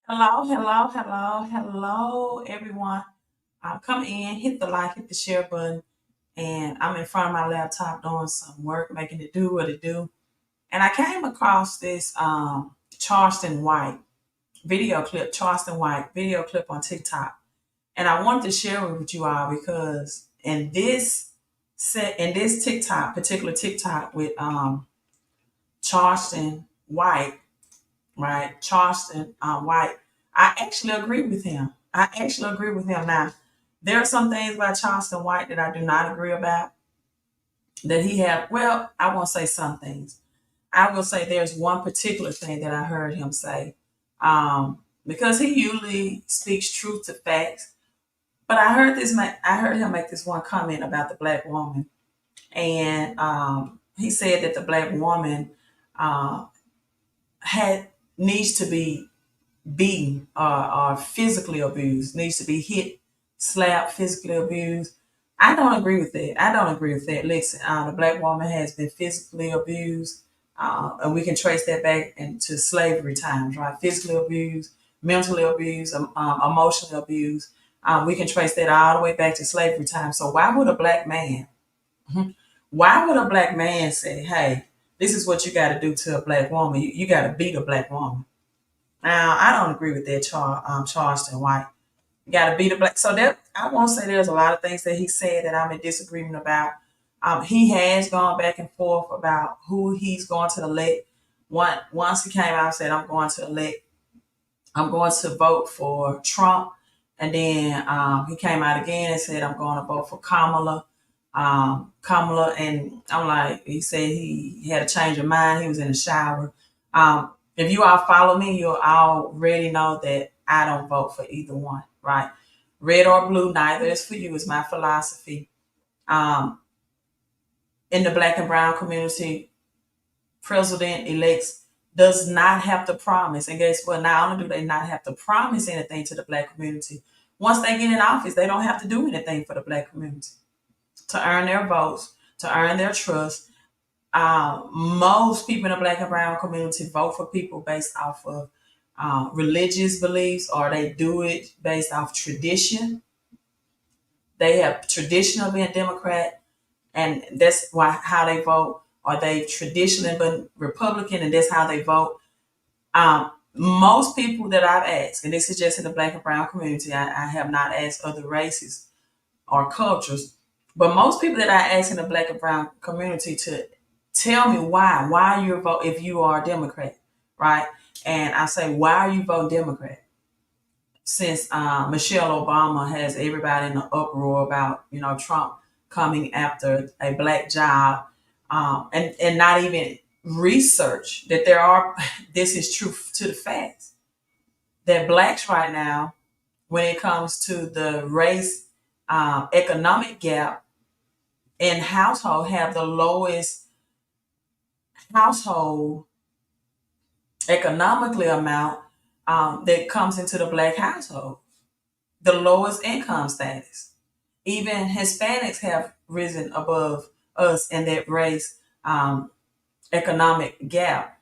Hello, hello, hello, hello, everyone. Come in, hit the like, hit the share button, and I'm in front of my laptop doing some work, making it do what it do. And I came across this Charleston White video clip on TikTok, and I wanted to share it with you all because in this particular TikTok with Charleston White, right? Charleston White. I actually agree with him. I actually agree with him. Now, there are some things about Charleston White that I do not agree about. That he had, well, I won't say some things. I will say there's one particular thing that I heard him say, because he usually speaks truth to facts. But I heard him make this one comment about the black woman, and he said that the black woman uh, had needs to be beaten or physically abused, needs to be hit, slapped, physically abused. I don't agree with that. I don't agree with that. Listen, the black woman has been physically abused, and we can trace that back into slavery times, right? Physically abused, mentally abused, emotionally abused. We can trace that all the way back to slavery time. So why would a black man say, "Hey, this is what you got to do to a black woman. You got to beat a black woman"? Now, I don't agree with that, Charleston White. You got to be the black. So that I won't say there's a lot of things that he said that I'm in disagreement about. He has gone back and forth about who he's going to elect. Once he came out and said, I'm going to vote for Trump. And then he came out again and said, I'm going to vote for Kamala. Kamala, and I'm like, he said he had a change of mind. He was in the shower. If you all follow me, you'll already know that I don't vote for either one, right? Red or blue, neither is for you, is my philosophy. Um, in the black and brown community, president elects does not have to promise. And guess what? Not only do they not have to promise anything to the black community, once they get in office, they don't have to do anything for the black community to earn their votes, to earn their trust. Most people in the black and brown community vote for people based off of religious beliefs, or they do it based off tradition. They have traditionally been Democrat, and that's why how they vote. Or they traditionally been Republican, and that's how they vote. Most people that I've asked, and this is just in the black and brown community, I have not asked other races or cultures, but most people that I ask in the black and brown community to tell me why you vote if you are a Democrat, right? And I say, why are you voting Democrat? Since Michelle Obama has everybody in an uproar about Trump coming after a black job, and not even research that there are. This is true to the facts that blacks right now, when it comes to the race economic gap in household, have the lowest household economically amount that comes into the black household, the lowest income status. Even Hispanics have risen above us in that race economic gap.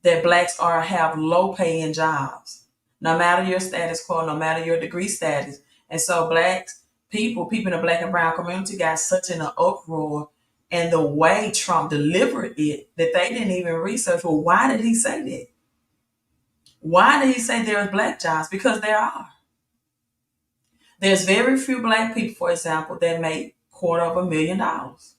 That blacks are have low paying jobs, no matter your status quo, no matter your degree status. And so blacks, people in the black and brown community got such an uproar and the way Trump delivered it that they didn't even research. Well, why did he say that? Why did he say there's black jobs? Because there are. There's very few black people, for example, that make $250,000,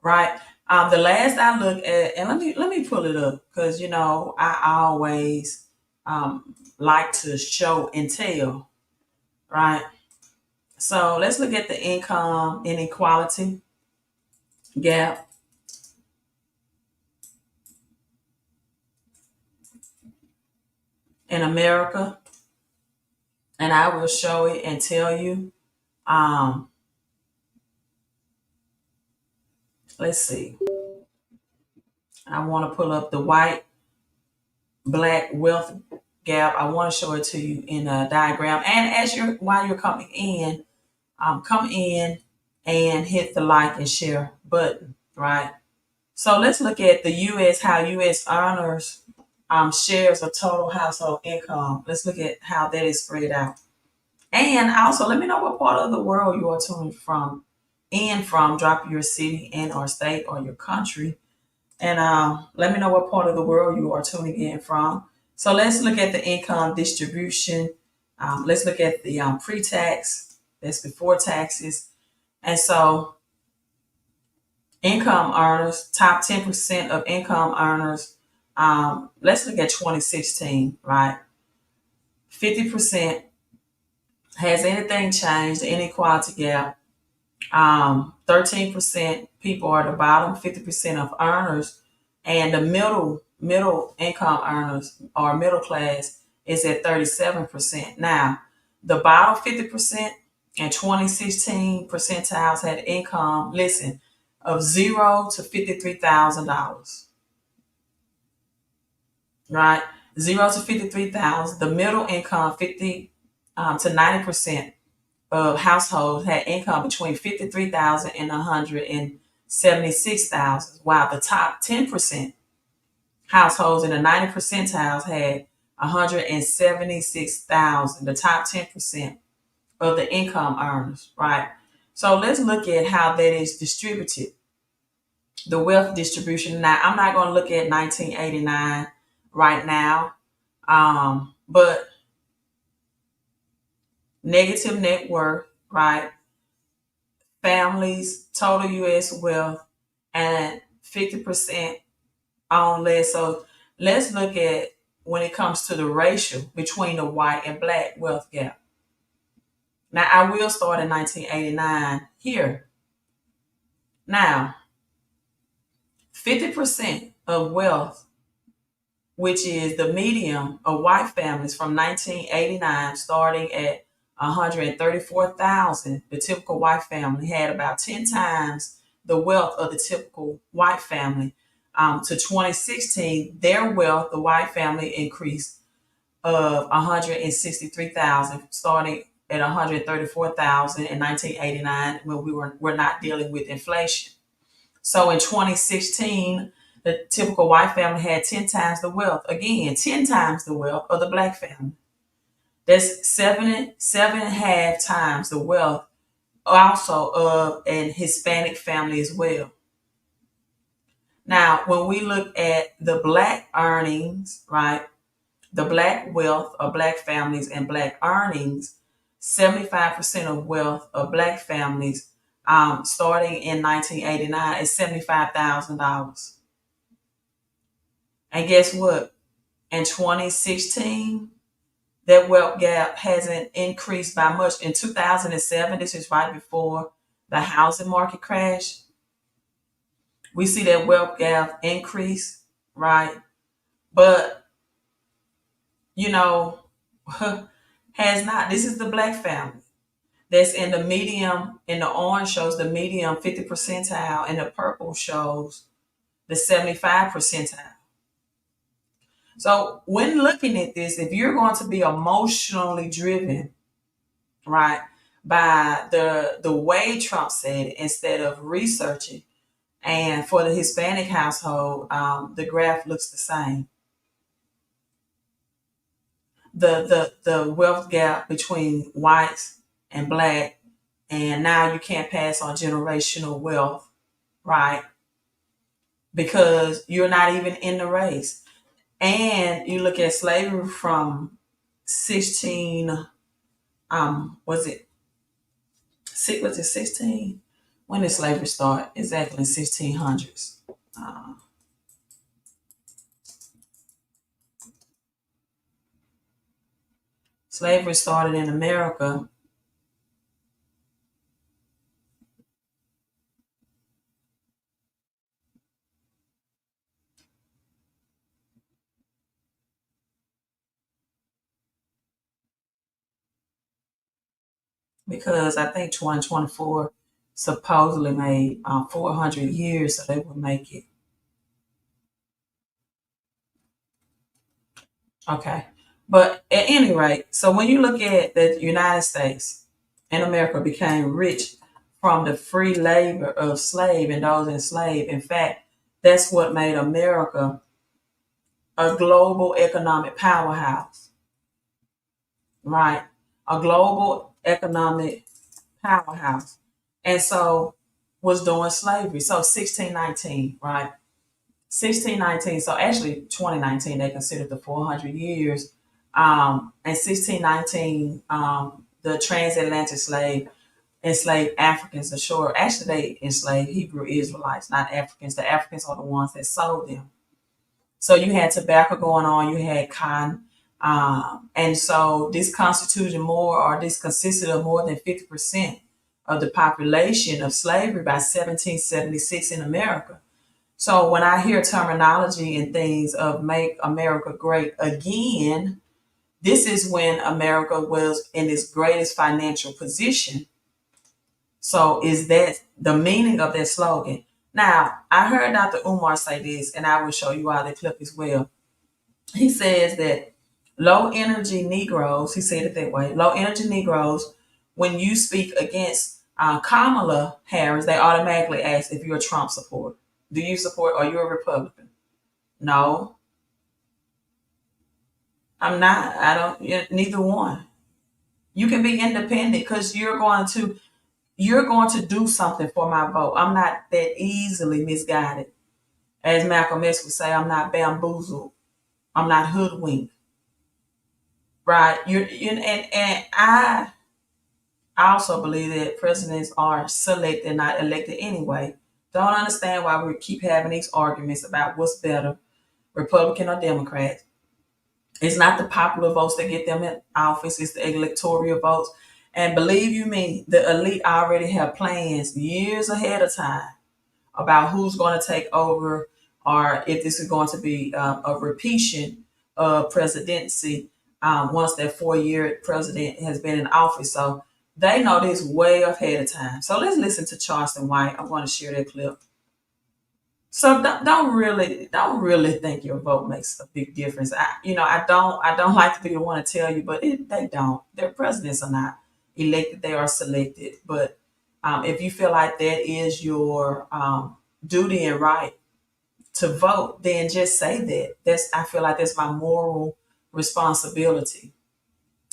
right? The last I looked at, and let me pull it up because I always like to show and tell, right? So let's look at the income inequality gap in America, and I will show it and tell you. Um, let's see. I want to pull up the white black wealth gap. I want to show it to you in a diagram. And while you're come in and hit the like and share button, right? So let's look at the U.S. How U.S. earners shares of total household income. Let's look at how that is spread out. And also, let me know what part of the world you are tuning from in from. Drop your city and or state or your country. And let me know what part of the world you are tuning in from. So let's look at the income distribution. Let's look at the pre-tax. That's before taxes. And so income earners, top 10% of income earners. Let's look at 2016, right? 50%. Has anything changed? The inequality gap. 13% people are the bottom, 50% of earners, and the middle income earners or middle class is at 37%. Now, the bottom 50% in 2016 percentiles had income, listen, of $0 to $53,000. Right? 0 to 53,000. The middle income, 50 to 90% of households had income between 53,000 and 176,000, while the top 10% households in the 90 percentiles had 176,000, the top 10% of the income earners, right? So let's look at how that is distributed, the wealth distribution. Now, I'm not going to look at 1989 right now, but negative net worth, right? Families, total U.S. wealth, and 50% on less. So let's look at when it comes to the ratio between the white and black wealth gap. Now, I will start in 1989 here. Now, 50% of wealth, which is the median of white families from 1989, starting at 134,000, the typical white family had about 10 times the wealth of the typical white family. To 2016, their wealth, the white family, increased of 163,000, starting at 134,000 in 1989 when we're not dealing with inflation. So in 2016, the typical white family had 10 times the wealth. Again, 10 times the wealth of the black family. That's seven and a half times the wealth also of an Hispanic family as well. Now, when we look at the black earnings, right, the black wealth of black families and black earnings, 75% of wealth of black families starting in 1989 is $75,000. And guess what? In 2016, that wealth gap hasn't increased by much. In 2007, this is right before the housing market crash, we see that wealth gap increase, right? But, you know, has not. This is the black family that's in the medium, in the orange shows the medium 50 percentile, and the purple shows the 75 percentile. So when looking at this, if you're going to be emotionally driven, right, by the way Trump said it, instead of researching, and for the Hispanic household, the graph looks the same. The wealth gap between whites and black, and now you can't pass on generational wealth, right? Because you're not even in the race. And you look at slavery from 16, was it 16? When did slavery start? Exactly in 1600s. Slavery started in America because I think 2024 supposedly made 400 years, so they would make it. Okay. But at any rate, so when you look at the United States and America became rich from the free labor of slave and those enslaved. In fact, that's what made America a global economic powerhouse, right? A global economic powerhouse. And so was doing slavery. So 1619, right? 1619. So actually 2019, they considered the 400 years. And 1619, the transatlantic slave enslaved Africans ashore. Actually, they enslaved Hebrew Israelites, not Africans. The Africans are the ones that sold them. So you had tobacco going on, you had cotton. And so this constituted more, or this consisted of more than 50% of the population of slavery by 1776 in America. So when I hear terminology and things of make America great again, this is when America was in its greatest financial position. So is that the meaning of that slogan? Now, I heard Dr. Umar say this, and I will show you all the clip as well. He says that low energy Negroes, he said it that way, low energy Negroes, when you speak against Kamala Harris, they automatically ask if you're a Trump supporter. Do you support, are you a Republican? No, I'm not. I don't, neither one. You can be independent because you're going to do something for my vote. I'm not that easily misguided. As Malcolm X would say, I'm not bamboozled. I'm not hoodwinked. Right? And I also believe that presidents are selected, not elected anyway. Don't understand why we keep having these arguments about what's better, Republican or Democrat. It's not the popular votes that get them in office, it's the electoral votes. And believe you me, the elite already have plans years ahead of time about who's going to take over, or if this is going to be a repetition of presidency once that 4-year president has been in office. So they know this way ahead of time. So let's listen to Charleston White. I want to share that clip. So don't really think your vote makes a big difference. I don't like to be the one to tell you, but they don't. Their presidents are not elected; they are selected. But if you feel like that is your duty and right to vote, then just say that. I feel like that's my moral responsibility,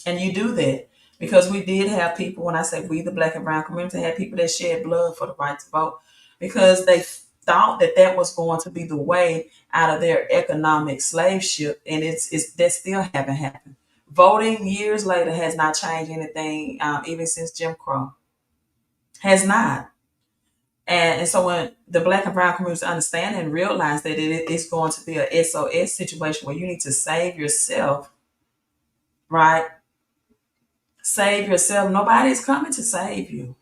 and you do that because we did have people. When I say we, the Black and Brown community, had people that shed blood for the right to vote because they thought that that was going to be the way out of their economic slave ship, and it's that still haven't happened. Voting years later has not changed anything, even since Jim Crow has not. And so when the Black and Brown communities understand and realize that it's going to be a SOS situation where you need to save yourself, right? Save yourself. Nobody's coming to save you.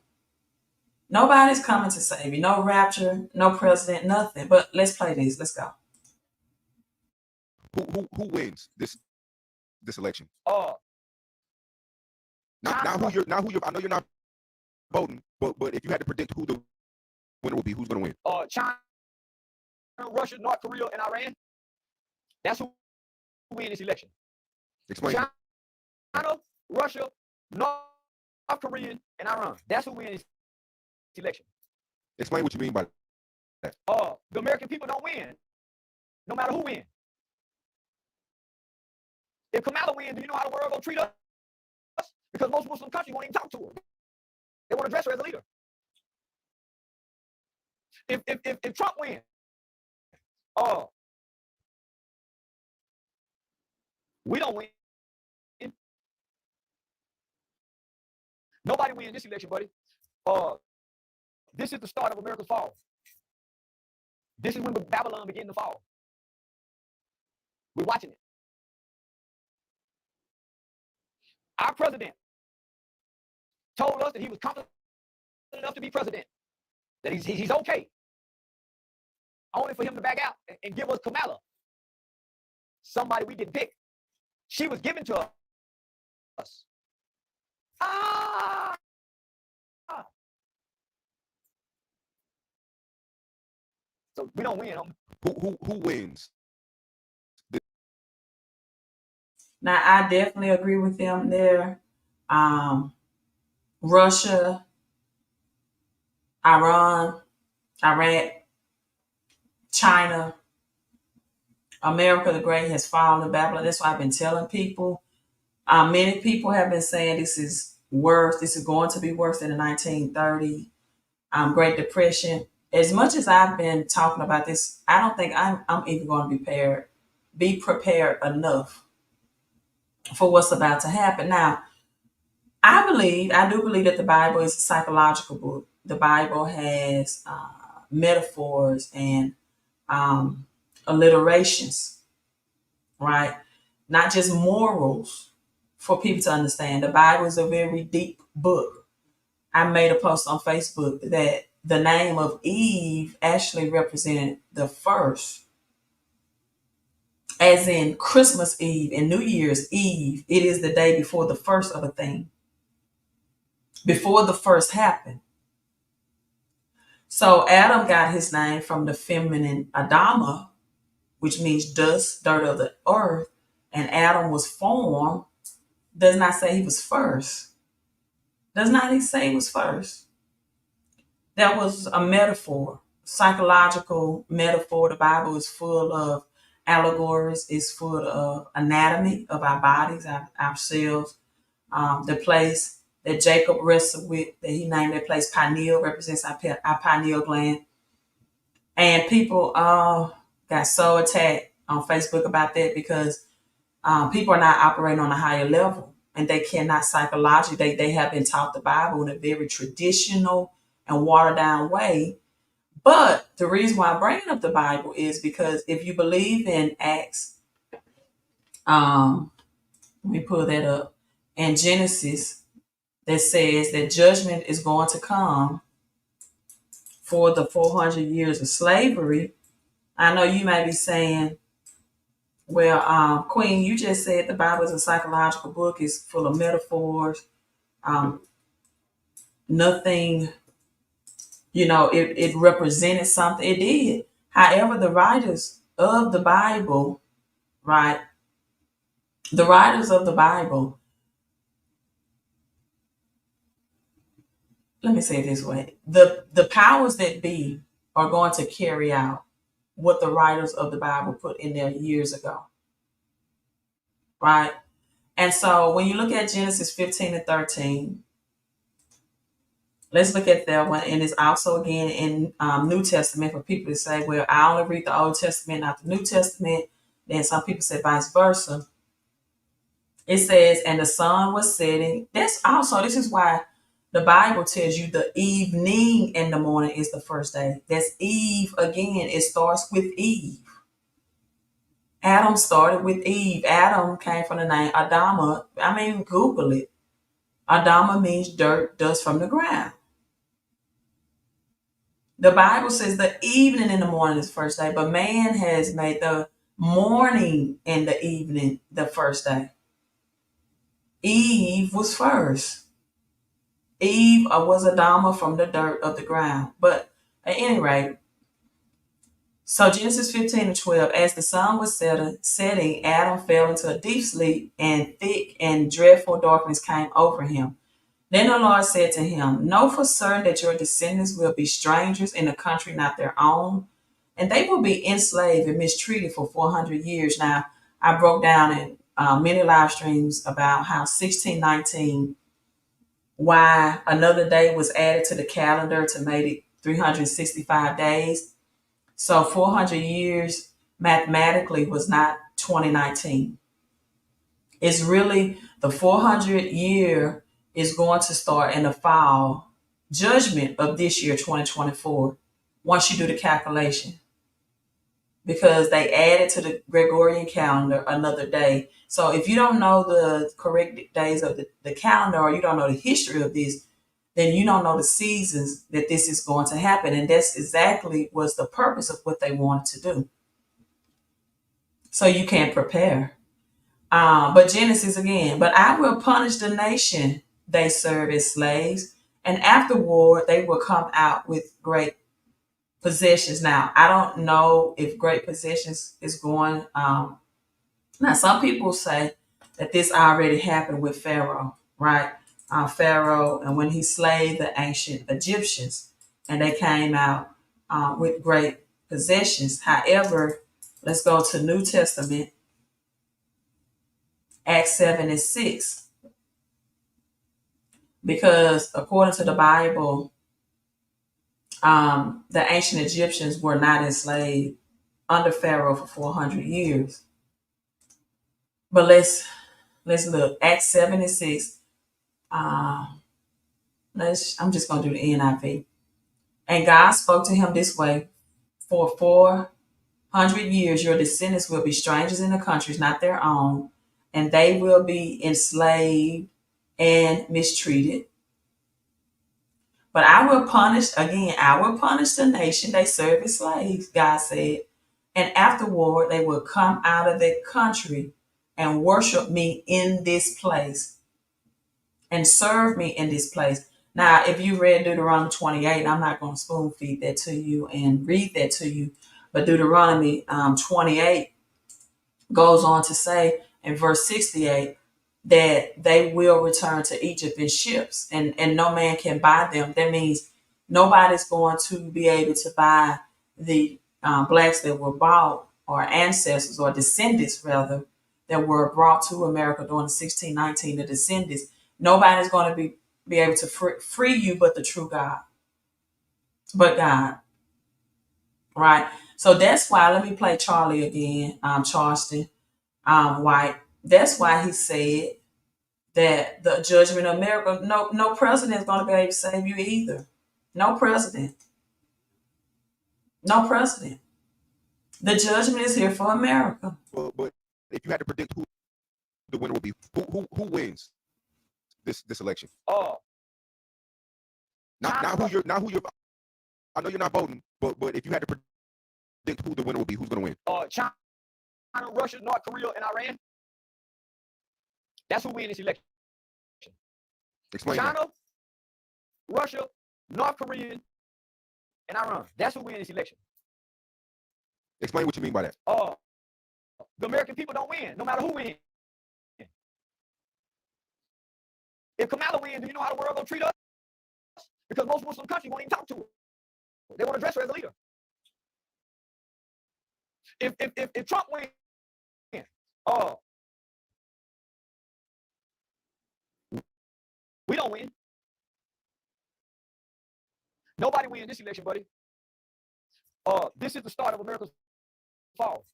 Nobody's coming to save you. No rapture, no president, nothing. But let's play these. Let's go. Who wins this election? Now who you're I know you're not voting, but if you had to predict who the winner will be, who's gonna win? China, Russia, North Korea, and Iran. That's who win this election. Explain. China, Russia, North Korea, and Iran. That's who wins this election. Explain what you mean by that. The American people don't win, no matter who wins. If Kamala wins, do you know how the world gonna treat us? Because most Muslim countries won't even talk to her. They want to address her as a leader. If Trump wins, we don't win. Nobody wins this election, buddy. This is the start of America's fall. This is when Babylon began to fall. We're watching it. Our president told us that he was confident enough to be president, that he's okay. Only for him to back out and give us Kamala, somebody we didn't pick. She was given to us. So we don't win. Who wins? Now I definitely agree with them there. Russia, Iran, Iraq, China, America the Great has fallen to Babylon. That's why I've been telling people. Many people have been saying this is worse. This is going to be worse than the 1930 Great Depression. As much as I've been talking about this, I don't think I'm even going to be prepared enough for what's about to happen. Now, I do believe that the Bible is a psychological book. The Bible has metaphors and um, alliterations, right? Not just morals for people to understand. The Bible is a very deep book. I made a post on Facebook that the name of Eve actually represented the first, as in Christmas Eve and New Year's Eve. It is the day before the first of a thing, before the first happened. So Adam got his name from the feminine Adama, which means dust, dirt of the earth, and Adam was formed. Does not say he was first. Does not say he was first. That was a metaphor, psychological metaphor. The Bible is full of allegories. It's full of anatomy of our bodies, ourselves. The place that Jacob wrestled with, that he named that place pineal, represents our pineal gland. And people got so attacked on Facebook about that because people are not operating on a higher level and they cannot psychologically, they have been taught the Bible in a very traditional and watered down way. But the reason why I'm bringing up the Bible is because if you believe in Acts, let me pull that up, and Genesis, that says that judgment is going to come for the 400 years of slavery. I know you may be saying, well, Queen, you just said the Bible is a psychological book. It's full of metaphors. Nothing, it represented something. It did. However, the writers of the Bible, right? The writers of the Bible, let me say it this way. The powers that be are going to carry out what the writers of the Bible put in there years ago. Right? And so when you look at Genesis 15 and 13, let's look at that one. And it's also again in New Testament for people to say, well, I only read the Old Testament, not the New Testament. Then some people say vice versa. It says, and the sun was setting. This is why the Bible tells you the evening and the morning is the first day. That's Eve again. It starts with Eve. Adam started with Eve. Adam came from the name Adama. I mean, Google it. Adama means dirt, dust from the ground. The Bible says the evening and the morning is the first day, but man has made the morning and the evening the first day. Eve was first. Eve was Adama from the dirt of the ground. But at any rate, so Genesis 15 and 12, as the sun was setting, Adam fell into a deep sleep, and thick and dreadful darkness came over him. Then the Lord said to him, know for certain that your descendants will be strangers in a country not their own, and they will be enslaved and mistreated for 400 years. Now, I broke down in many live streams about how 1619, why another day was added to the calendar to make it 365 days. So 400 years mathematically was not 2019. It's really the 400 year is going to start in the fall judgment of this year, 2024, once you do the calculation. Because they added to the Gregorian calendar another day. So if you don't know the correct days of the calendar, or you don't know the history of this, then you don't know the seasons that this is going to happen. And that's exactly was the purpose of what they wanted to do. So you can prepare. But Genesis again, but I will punish the nation they serve as slaves, and afterward they will come out with great possessions. Now, I don't know if great possessions is going. Now, some people say that this already happened with Pharaoh, right? Pharaoh, and when he slayed the ancient Egyptians, and they came out with great possessions. However, Let's go to New Testament, Acts 7 and 6. Because according to the Bible, the ancient Egyptians were not enslaved under Pharaoh for 400 years. But let's look. Acts 7 and 6. I'm just going to do the NIV. And God spoke to him this way: for 400 years, your descendants will be strangers in the countries not their own, and they will be enslaved and mistreated. But I will punish the nation they serve as slaves, God said. And afterward, they will come out of that country and worship me in this place and serve me in this place. Now, if you read Deuteronomy 28, I'm not going to spoon feed that to you and read that to you. But Deuteronomy 28 goes on to say in verse 68 that they will return to Egypt in ships, and no man can buy them. That means nobody's going to be able to buy the blacks that were bought, or ancestors or descendants rather, that were brought to America during the 1619, the descendants. Nobody's going to be able to free you but the true God. But God. Right? So that's why, let me play Charlie again, Charleston, White. That's why he said that the judgment of America, no president is going to be able to save you either. No president. No president. The judgment is here for America. But if you had to predict who the winner will be, who wins this election? Not who you're. I know you're not voting, but if you had to predict who the winner will be, who's going to win? China, Russia, North Korea, and Iran. That's who win this election. Explain China, that. Russia, North Korea, and Iran. That's who win this election. Explain what you mean by that. The American people don't win, no matter who wins. If Kamala wins, do you know how the world gonna treat us? Because most Muslim countries won't even talk to her. They want to address her as a leader. If Trump wins, we don't win. Nobody wins this election, buddy. This is the start of America's fall.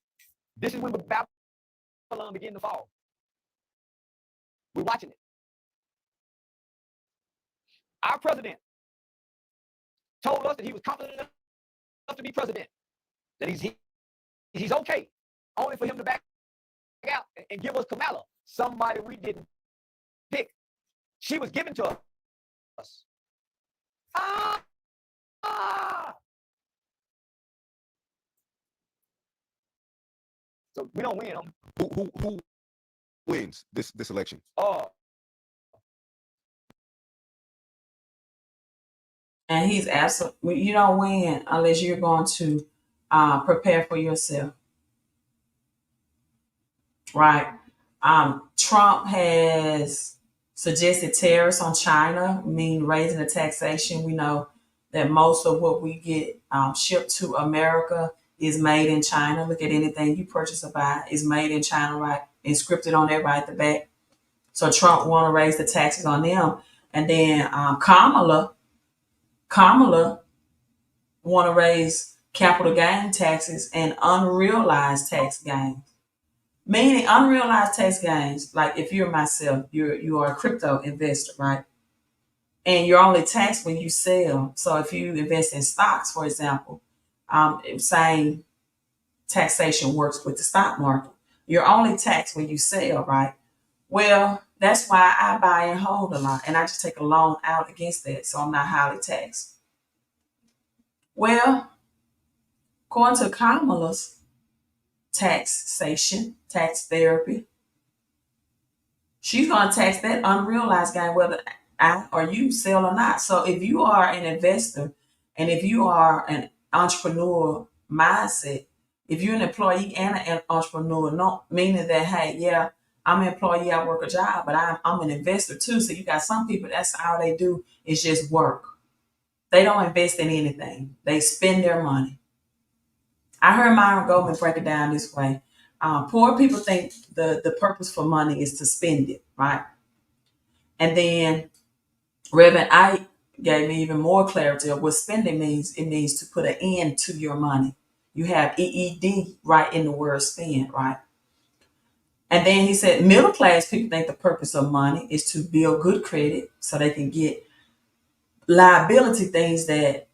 This is when Babylon began to fall. We're watching it. Our president told us that he was confident enough to be president, that he's okay, only for him to back out and give us Kamala, somebody we didn't pick. She was given to us. So we don't win. Who wins this election? And he's absolutely, you don't win unless you're going to prepare for yourself. Right? Trump has suggested tariffs on China, mean raising the taxation. We know that most of what we get shipped to America is made in China. Look at anything you purchase or buy is made in China, right? Inscripted on there right at the back. So Trump want to raise the taxes on them. And then Kamala want to raise capital gain taxes and unrealized tax gains. Meaning unrealized tax gains, like if you're myself, you are a crypto investor, right? And you're only taxed when you sell. So if you invest in stocks, for example, same taxation works with the stock market. You're only taxed when you sell, right? Well, that's why I buy and hold a lot, and I just take a loan out against that, so I'm not highly taxed. Well, according to Kamala's taxation, tax therapy, she's going to tax that unrealized gain whether I or you sell or not. So if you are an investor and if you are an entrepreneur mindset, if you're an employee and an entrepreneur, no, meaning that, hey, yeah, I'm an employee, I work a job, but I'm an investor too. So you got some people, that's all they do is just work. They don't invest in anything. They spend their money. I heard Myron Goldman break it down this way. Poor people think the purpose for money is to spend it, right? And then Reverend Ike gave me even more clarity of what spending means. It means to put an end to your money. You have EED right in the word spend, right? And then he said middle class people think the purpose of money is to build good credit so they can get liability things that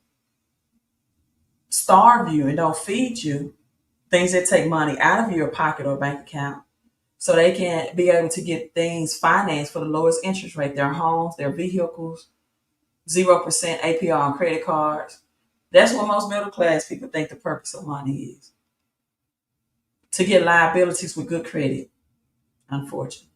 starve you and don't feed you, things that take money out of your pocket or bank account so they can be able to get things financed for the lowest interest rate, their homes, their vehicles, 0% APR on credit cards. That's what most middle class people think the purpose of money is. To get liabilities with good credit, unfortunately.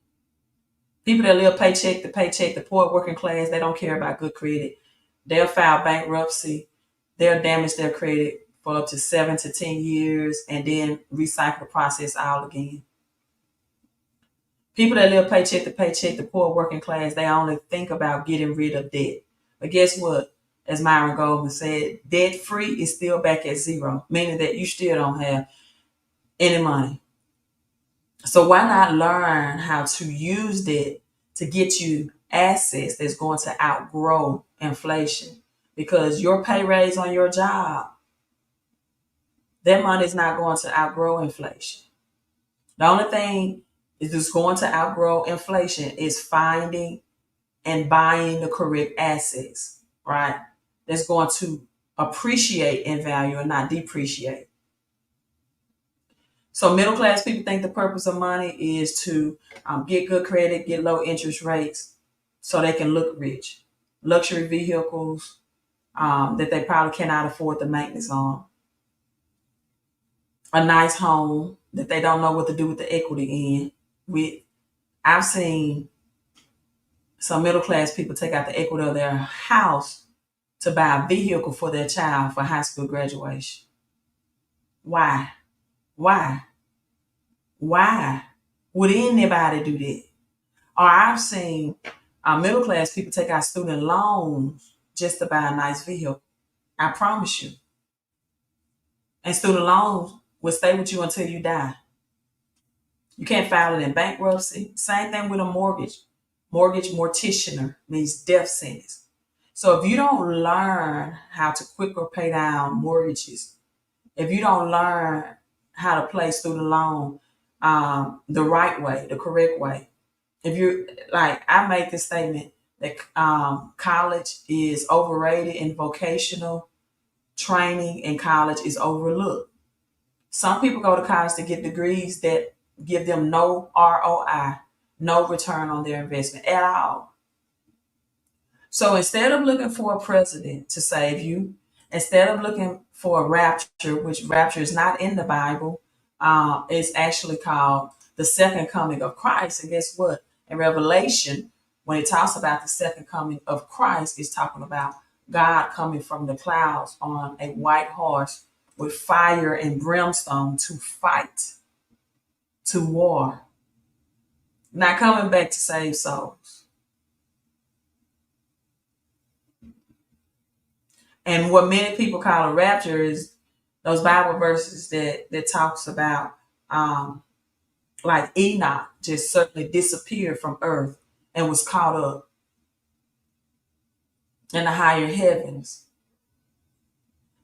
People that live paycheck to paycheck, the poor working class, they don't care about good credit. They'll file bankruptcy. They'll damage their credit for up to 7 to 10 years and then recycle the process all again. People that live paycheck to paycheck, the poor working class, they only think about getting rid of debt. But guess what? As Myron Goldman said, debt free is still back at zero, meaning that you still don't have any money. So why not learn how to use debt to get you assets that's going to outgrow inflation? Because your pay raise on your job, that money is not going to outgrow inflation. The only thing that's going to outgrow inflation is finding and buying the correct assets, right? That's going to appreciate in value and not depreciate. So middle class people think the purpose of money is to get good credit, get low interest rates so they can look rich. Luxury vehicles that they probably cannot afford the maintenance on. A nice home that they don't know what to do with the equity in. I've seen some middle class people take out the equity of their house to buy a vehicle for their child for high school graduation. Why? Why? Why would anybody do that? Or I've seen middle class people take out student loans just to buy a nice vehicle. I promise you. And student loans will stay with you until you die. You can't file it in bankruptcy. Same thing with a mortgage. Mortgage morticianer means death sentence. So if you don't learn how to quicker pay down mortgages, if you don't learn how to play student loan the right way, the correct way, if you're like, I make this statement that college is overrated and vocational training in college is overlooked. Some people go to college to get degrees that give them no ROI, no return on their investment at all. So instead of looking for a president to save you, instead of looking for a rapture, which rapture is not in the Bible, it's actually called the second coming of Christ. And guess what? In Revelation, when it talks about the second coming of Christ, it's talking about God coming from the clouds on a white horse with fire and brimstone to fight, to war. Not coming back to save souls. And what many people call a rapture is those Bible verses that talks about like Enoch just suddenly disappeared from earth and was caught up in the higher heavens.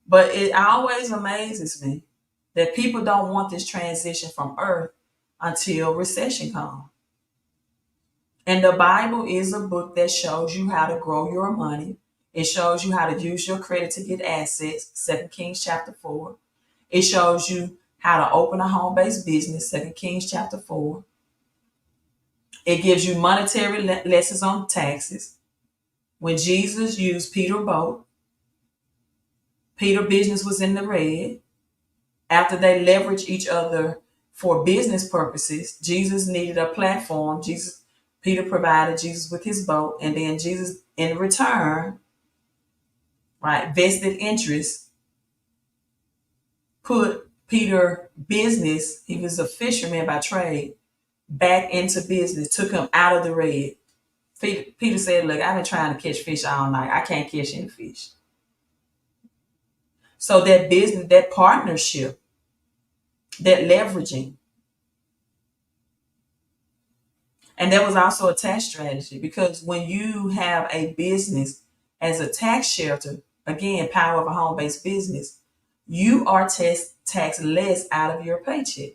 But it always amazes me that people don't want this transition from earth until recession comes. And the Bible is a book that shows you how to grow your money. It shows you how to use your credit to get assets, 2 Kings chapter 4. It shows you how to open a home-based business, 2 Kings chapter 4. It gives you monetary lessons on taxes. When Jesus used Peter's boat, Peter's business was in the red. After they leveraged each other for business purposes, Jesus needed a platform. Peter provided Jesus with his boat, and then Jesus, in return, right, vested interest, put Peter business, he was a fisherman by trade, back into business, took him out of the red. Peter said, look, I've been trying to catch fish all night. I can't catch any fish. So that business, that partnership that leveraging. And there was also a tax strategy, because when you have a business as a tax shelter, again, power of a home-based business, you are taxed less out of your paycheck.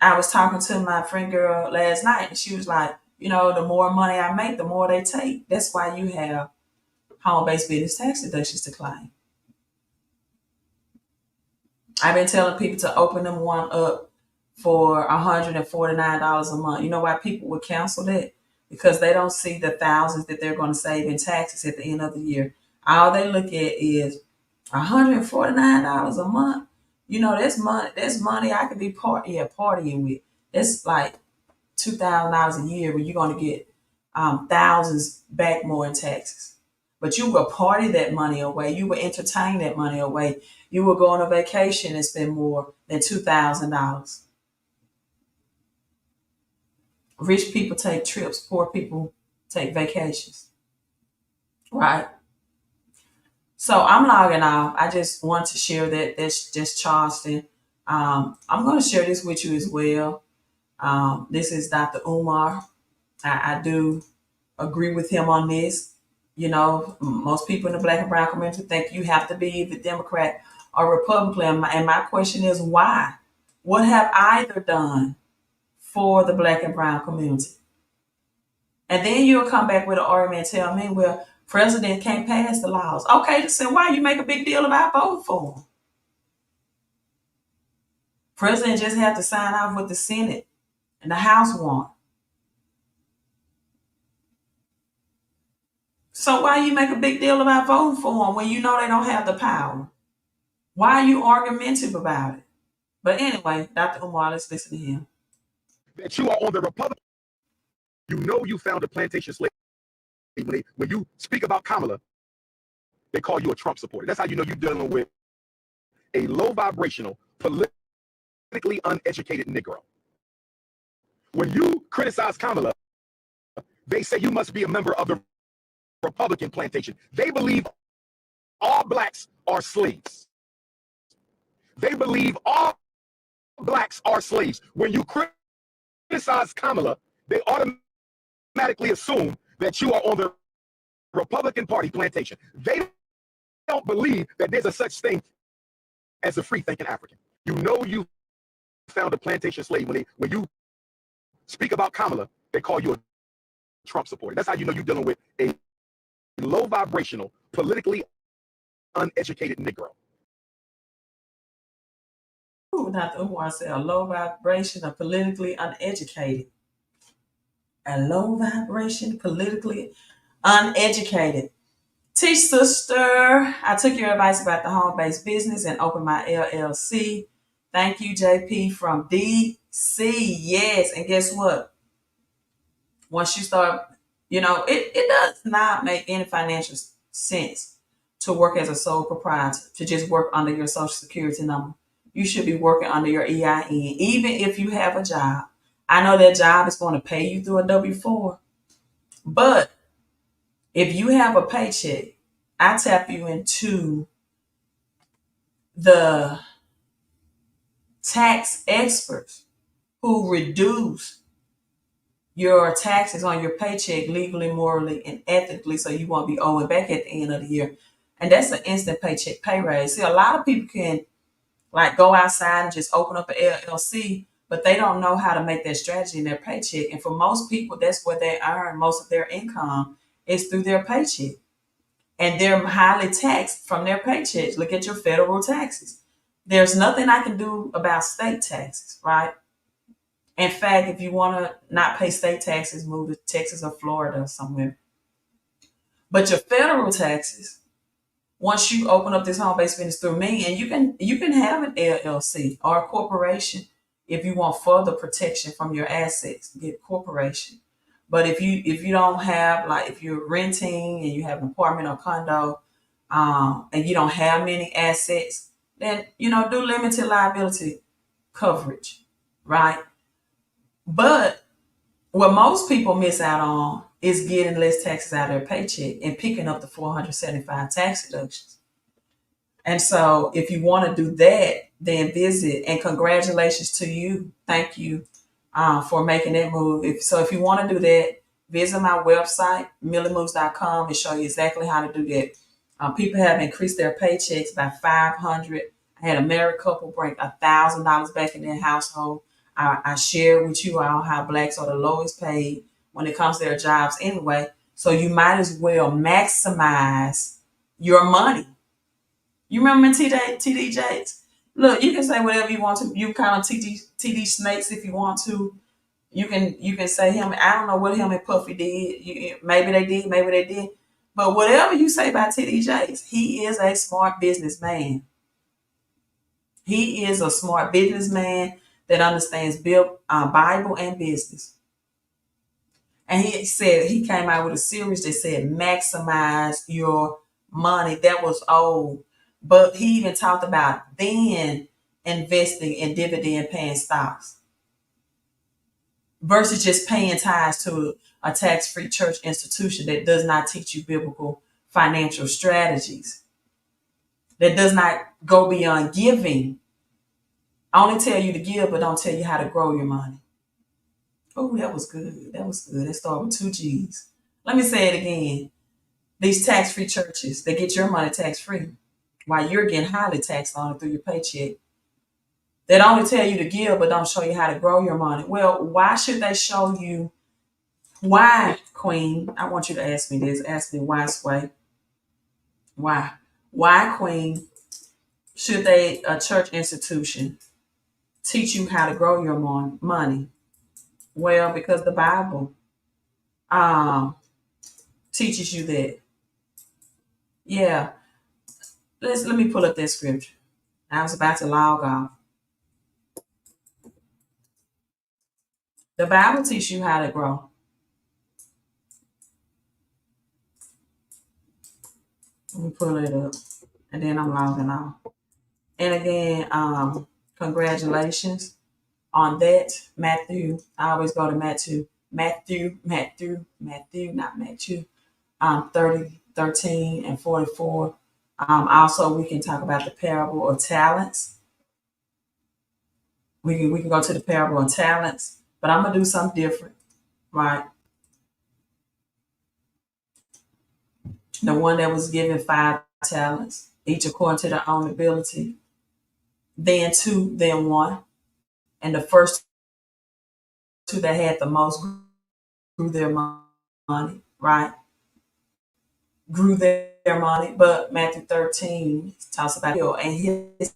I was talking to my friend girl last night, and she was like, the more money I make, the more they take. That's why you have home-based business tax deductions to claim. I've been telling people to open them one up for $149 a month. You know why people would cancel that? Because they don't see the thousands that they're going to save in taxes at the end of the year. All they look at is $149 a month. That's money. That's money I could be partying with. That's like $2,000 a year, where you're going to get thousands back more in taxes. But you will party that money away. You will entertain that money away. You will go on a vacation and spend more than $2,000. Rich people take trips. Poor people take vacations. Right? So I'm logging off. I just want to share that. That's just Charleston. I'm going to share this with you as well. This is Dr. Umar. I do agree with him on this. Most people in the Black and brown community think you have to be either Democrat or Republican. And my question is, why? What have either done for the Black and brown community? And then you'll come back with an argument and tell me, well, president can't pass the laws. Okay, so why you make a big deal about voting for him? President just have to sign off with the Senate and the House want. So why you make a big deal about voting for them when you know they don't have the power? Why are you argumentative about it? But anyway, Dr. Umar, let's listen to him. That you are on the Republican, you found a plantation slave. When you speak about Kamala, they call you a Trump supporter. That's how you know you're dealing with a low vibrational, politically uneducated Negro. When you criticize Kamala, they say you must be a member of the Republican plantation. They believe all blacks are slaves. They believe all blacks are slaves. When you criticize Kamala, they automatically assume that you are on the Republican Party plantation. They don't believe that there's a such thing as a free-thinking African. You found a plantation slave. When you speak about Kamala, they call you a Trump supporter. That's how you know you're dealing with a low vibrational, politically uneducated Negro. Ooh, Dr. Umar said a low vibration of politically uneducated. A low vibration, politically uneducated. Teach sister, I took your advice about the home-based business and opened my LLC. Thank you, JP from DC. Yes, and guess what? Once you start, it does not make any financial sense to work as a sole proprietor, to just work under your social security number. You should be working under your EIN, even if you have a job. I know that job is going to pay you through a W-4, but if you have a paycheck, I tap you into the tax experts who reduce your taxes on your paycheck legally, morally, and ethically, so you won't be owing back at the end of the year. And that's an instant paycheck pay raise. See, a lot of people can go outside and just open up an LLC, but they don't know how to make that strategy in their paycheck. And for most people, that's where they earn most of their income, is through their paycheck. And they're highly taxed from their paychecks. Look at your federal taxes. There's nothing I can do about state taxes, right? In fact, if you want to not pay state taxes, move to Texas or Florida or somewhere. But your federal taxes, once you open up this home-based business through me, and you can have an LLC or a corporation if you want further protection from your assets, get a corporation. But if you don't have, if you're renting and you have an apartment or condo, and you don't have many assets, then do limited liability coverage, right? But what most people miss out on is getting less taxes out of their paycheck and picking up the 475 tax deductions. And so if you want to do that, then visit. And congratulations to you. Thank you for making that move. If you want to do that, visit my website, millimoves.com, and show you exactly how to do that. People have increased their paychecks by 500. I had a married couple bring $1,000 back in their household. I share with you all how blacks are the lowest paid when it comes to their jobs anyway. So you might as well maximize your money. You remember TD Jakes? Look, you can say whatever you want to. You kind of TD Snakes if you want to. You can say him. I don't know what him and Puffy did. Maybe they did. Maybe they did. But whatever you say about TD Jakes, he is a smart businessman. He is a smart businessman that understands Bible and business. And he said he came out with a series that said maximize your money. That was old. But he even talked about then investing in dividend paying stocks versus just paying tithes to a tax-free church institution that does not teach you biblical financial strategies, that does not go beyond giving. I only tell you to give, but don't tell you how to grow your money. Oh, that was good. That was good. It started with 2 G's. Let me say it again. These tax-free churches, they get your money tax-free while you're getting highly taxed on it through your paycheck. They only tell you to give, but don't show you how to grow your money. Well, why should they show you? Why, Queen? I want you to ask me this. Ask me why, Sway. Why? Why, Queen, should a church institution, teach you how to grow your money? Well, because the Bible teaches you that. Yeah. Let me pull up that scripture. I was about to log off. The Bible teaches you how to grow. Let me pull it up. And then I'm logging off. And again, congratulations on that. Matthew. I always go to Matthew, not Matthew. 30, 13, and 44. Also, we can talk about the parable of talents. We can go to the parable of talents, but I'm gonna do something different, right? The one that was given 5 talents, each according to their own ability, then 2, then 1, and the first 2 that had the most grew their money, right? Grew their money, but Matthew 13 talks about and his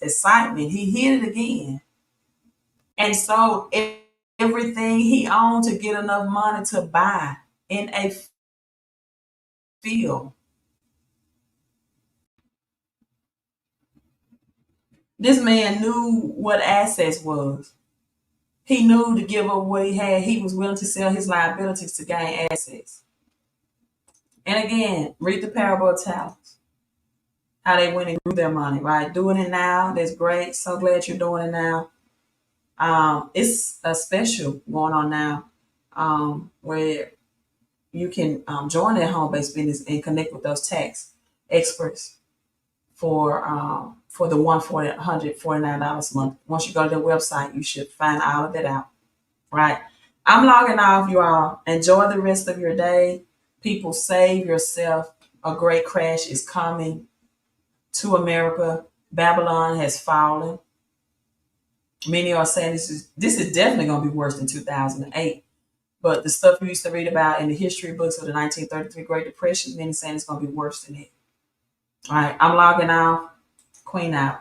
excitement, he hit it again. And so everything he owned to get enough money to buy in a field. This man knew what assets was. He knew to give up what he had. He was willing to sell his liabilities to gain assets. And again, read the parable of talents. How they went and grew their money, right? Doing it now, that's great. So glad you're doing it now. It's a special going on now where you can join that home-based business and connect with those tax experts for the $149 a month. Once you go to their website, you should find all of that out. Right? I'm logging off, you all. Enjoy the rest of your day. People, save yourself. A great crash is coming to America. Babylon has fallen. Many are saying this is definitely going to be worse than 2008. But the stuff we used to read about in the history books of the 1933 Great Depression, many saying it's going to be worse than it. All right, I'm logging off. Queen out.